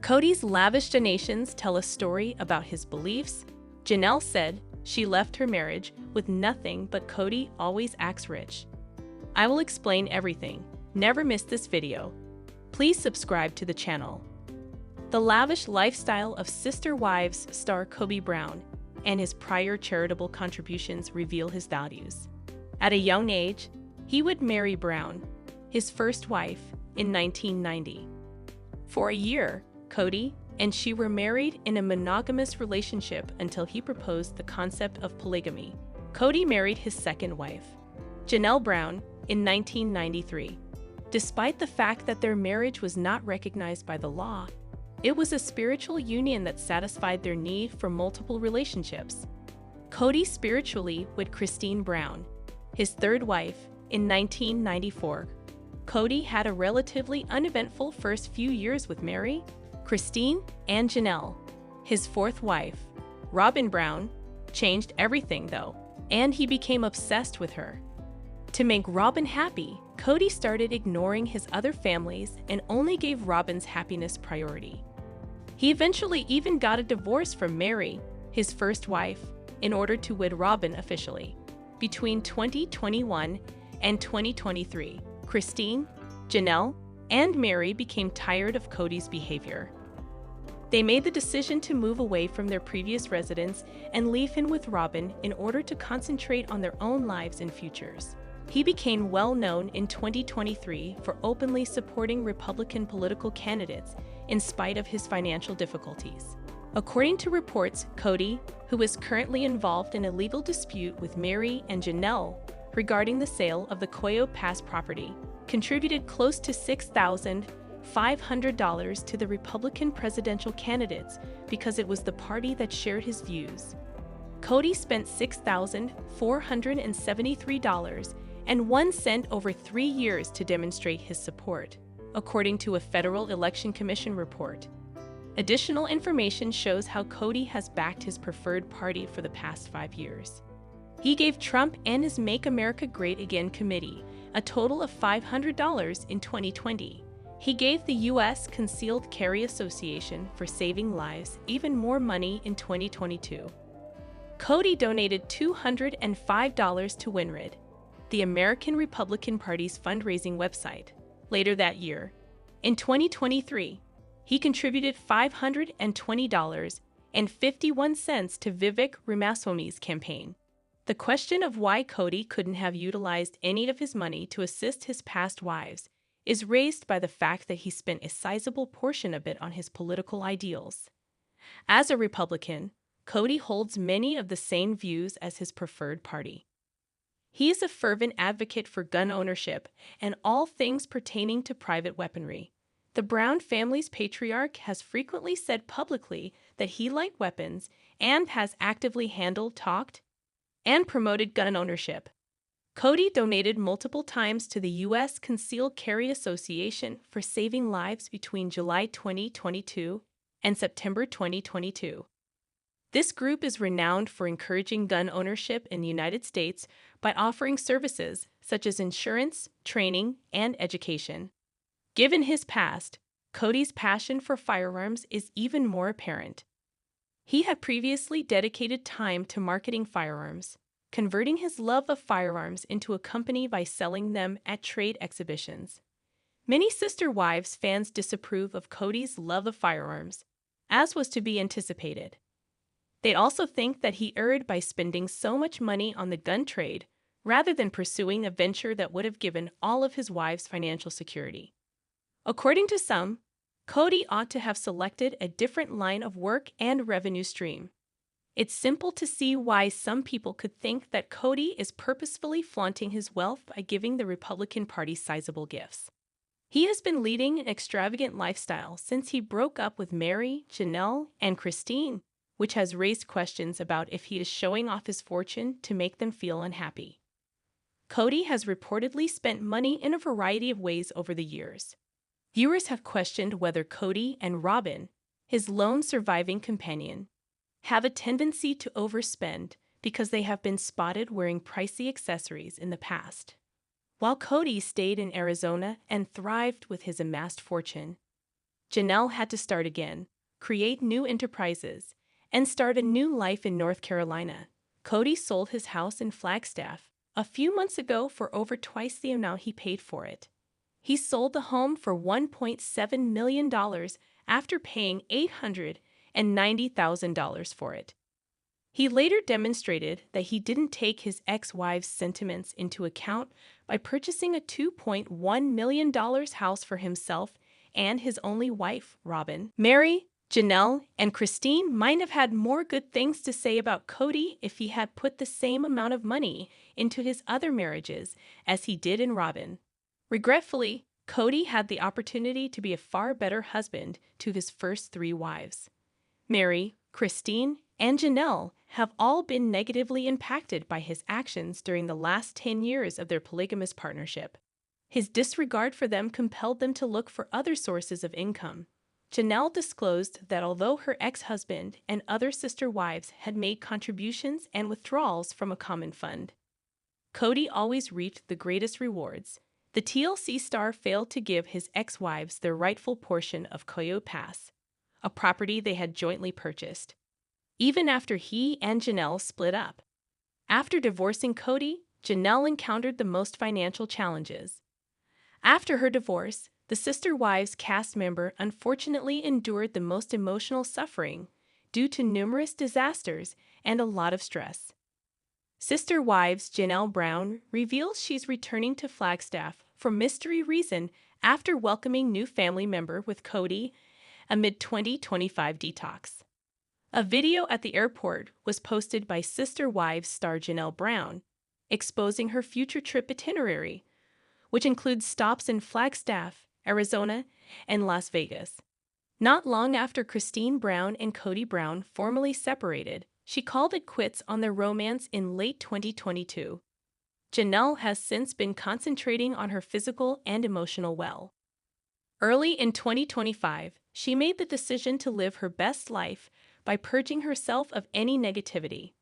Kody's lavish donations tell a story about his beliefs. Janelle said she left her marriage with nothing, but Kody always acts rich. I will explain everything. Never miss this video. Please subscribe to the channel. The lavish lifestyle of Sister Wives star Kody Brown and his prior charitable contributions reveal his values. At a young age, he would marry Brown, his first wife, in 1990. For a year, Kody and she were married in a monogamous relationship until he proposed the concept of polygamy. Kody married his second wife, Janelle Brown, in 1993. Despite the fact that their marriage was not recognized by the law, it was a spiritual union that satisfied their need for multiple relationships. Kody spiritually with Christine Brown, his third wife, in 1994. Kody had a relatively uneventful first few years with Mary, Christine, and Janelle. His fourth wife, Robin Brown, changed everything though, and he became obsessed with her. To make Robin happy, Kody started ignoring his other families and only gave Robin's happiness priority. He eventually even got a divorce from Mary, his first wife, in order to wed Robin officially. Between 2021 and 2023, Christine, Janelle, and Mary became tired of Kody's behavior. They made the decision to move away from their previous residence and leave him with Robin in order to concentrate on their own lives and futures. He became well known in 2023 for openly supporting Republican political candidates in spite of his financial difficulties. According to reports, Kody, who is currently involved in a legal dispute with Mary and Janelle regarding the sale of the Coyo Pass property, contributed close to $6,500 to the Republican presidential candidates because it was the party that shared his views. Kody spent $6,473.01 over 3 years to demonstrate his support, according to a Federal Election Commission report. Additional information shows how Kody has backed his preferred party for the past 5 years. He gave Trump and his Make America Great Again committee a total of $500 in 2020. He gave the U.S. Concealed Carry Association for Saving Lives even more money in 2022. Kody donated $205 to WinRed, the American Republican Party's fundraising website, later that year. In 2023, he contributed $520.51 to Vivek Ramaswamy's campaign. The question of why Kody couldn't have utilized any of his money to assist his past wives is raised by the fact that he spent a sizable portion of it on his political ideals. As a Republican, Kody holds many of the same views as his preferred party. He is a fervent advocate for gun ownership and all things pertaining to private weaponry. The Brown family's patriarch has frequently said publicly that he liked weapons and has actively talked and promoted gun ownership. Kody donated multiple times to the U.S. Concealed Carry Association for Saving Lives between July 2022 and September 2022. This group is renowned for encouraging gun ownership in the United States by offering services such as insurance, training, and education. Given his past, Kody's passion for firearms is even more apparent. He had previously dedicated time to marketing firearms, converting his love of firearms into a company by selling them at trade exhibitions. Many Sister Wives fans disapprove of Kody's love of firearms, as was to be anticipated. They also think that he erred by spending so much money on the gun trade rather than pursuing a venture that would have given all of his wives financial security. According to some, Kody ought to have selected a different line of work and revenue stream. It's simple to see why some people could think that Kody is purposefully flaunting his wealth by giving the Republican Party sizable gifts. He has been leading an extravagant lifestyle since he broke up with Mary, Janelle, and Christine, which has raised questions about if he is showing off his fortune to make them feel unhappy. Kody has reportedly spent money in a variety of ways over the years. Viewers have questioned whether Kody and Robin, his lone surviving companion, have a tendency to overspend because they have been spotted wearing pricey accessories in the past. While Kody stayed in Arizona and thrived with his amassed fortune, Janelle had to start again, create new enterprises, and start a new life in North Carolina. Kody sold his house in Flagstaff a few months ago for over twice the amount he paid for it. He sold the home for $1.7 million after paying $890,000 for it. He later demonstrated that he didn't take his ex-wife's sentiments into account by purchasing a $2.1 million house for himself and his only wife, Robin. Mary, Janelle, and Christine might have had more good things to say about Kody if he had put the same amount of money into his other marriages as he did in Robin. Regretfully, Kody had the opportunity to be a far better husband to his first 3 wives. Mary, Christine, and Janelle have all been negatively impacted by his actions during the last 10 years of their polygamous partnership. His disregard for them compelled them to look for other sources of income. Janelle disclosed that although her ex-husband and other sister wives had made contributions and withdrawals from a common fund, Kody always reaped the greatest rewards. The TLC star failed to give his ex-wives their rightful portion of Coyote Pass, a property they had jointly purchased, even after he and Janelle split up. After divorcing Kody, Janelle encountered the most financial challenges. After her divorce, the Sister Wives cast member unfortunately endured the most emotional suffering due to numerous disasters and a lot of stress. Sister Wives Janelle Brown reveals she's returning to Flagstaff for mystery reason after welcoming new family member with Kody amid 2025 detox. A video at the airport was posted by Sister Wives star Janelle Brown, exposing her future trip itinerary, which includes stops in Flagstaff, Arizona, and Las Vegas. Not long after Christine Brown and Kody Brown formally separated, she called it quits on their romance in late 2022. Janelle has since been concentrating on her physical and emotional well. Early in 2025, she made the decision to live her best life by purging herself of any negativity.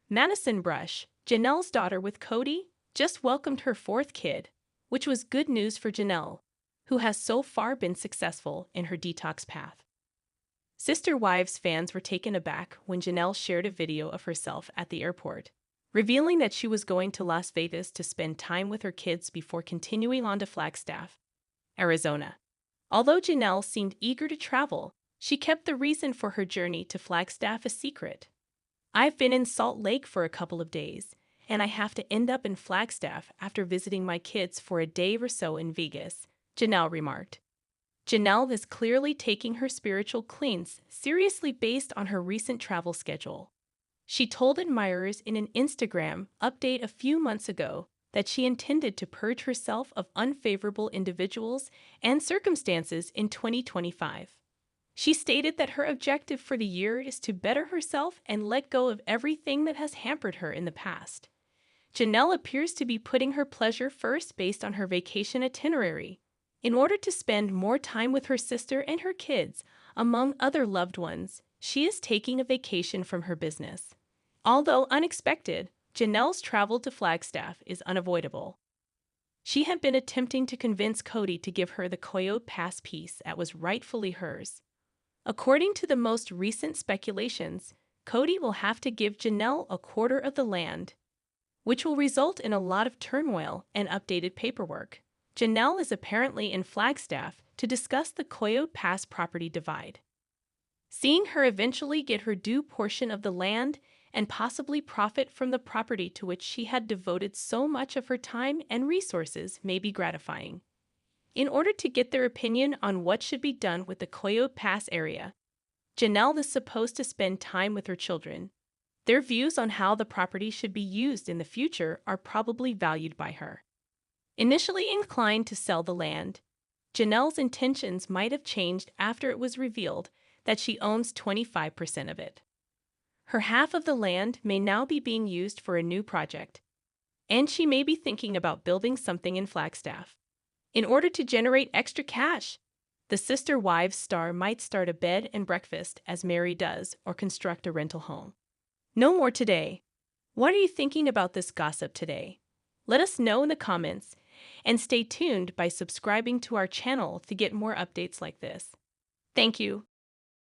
Madison Brush, Janelle's daughter with Kody, just welcomed her 4th kid, which was good news for Janelle, who has so far been successful in her detox path. Sister Wives fans were taken aback when Janelle shared a video of herself at the airport, revealing that she was going to Las Vegas to spend time with her kids before continuing on to Flagstaff, Arizona. Although Janelle seemed eager to travel, she kept the reason for her journey to Flagstaff a secret. "I've been in Salt Lake for a couple of days, and I have to end up in Flagstaff after visiting my kids for a day or so in Vegas," Janelle remarked. Janelle is clearly taking her spiritual cleanse seriously based on her recent travel schedule. She told admirers in an Instagram update a few months ago that she intended to purge herself of unfavorable individuals and circumstances in 2025. She stated that her objective for the year is to better herself and let go of everything that has hampered her in the past. Janelle appears to be putting her pleasure first based on her vacation itinerary, in order to spend more time with her sister and her kids, among other loved ones. She is taking a vacation from her business. Although unexpected, Janelle's travel to Flagstaff is unavoidable. She had been attempting to convince Kody to give her the Coyote Pass piece that was rightfully hers. According to the most recent speculations, Kody will have to give Janelle a quarter of the land, which will result in a lot of turmoil and updated paperwork. Janelle is apparently in Flagstaff to discuss the Coyote Pass property divide. Seeing her eventually get her due portion of the land and possibly profit from the property to which she had devoted so much of her time and resources may be gratifying. In order to get their opinion on what should be done with the Coyote Pass area, Janelle is supposed to spend time with her children. Their views on how the property should be used in the future are probably valued by her. Initially inclined to sell the land, Janelle's intentions might have changed after it was revealed that she owns 25% of it. Her half of the land may now be being used for a new project, and she may be thinking about building something in Flagstaff. In order to generate extra cash, the Sister Wives star might start a bed and breakfast as Mary does or construct a rental home. No more today. What are you thinking about this gossip today? Let us know in the comments, and stay tuned by subscribing to our channel to get more updates like this. Thank you.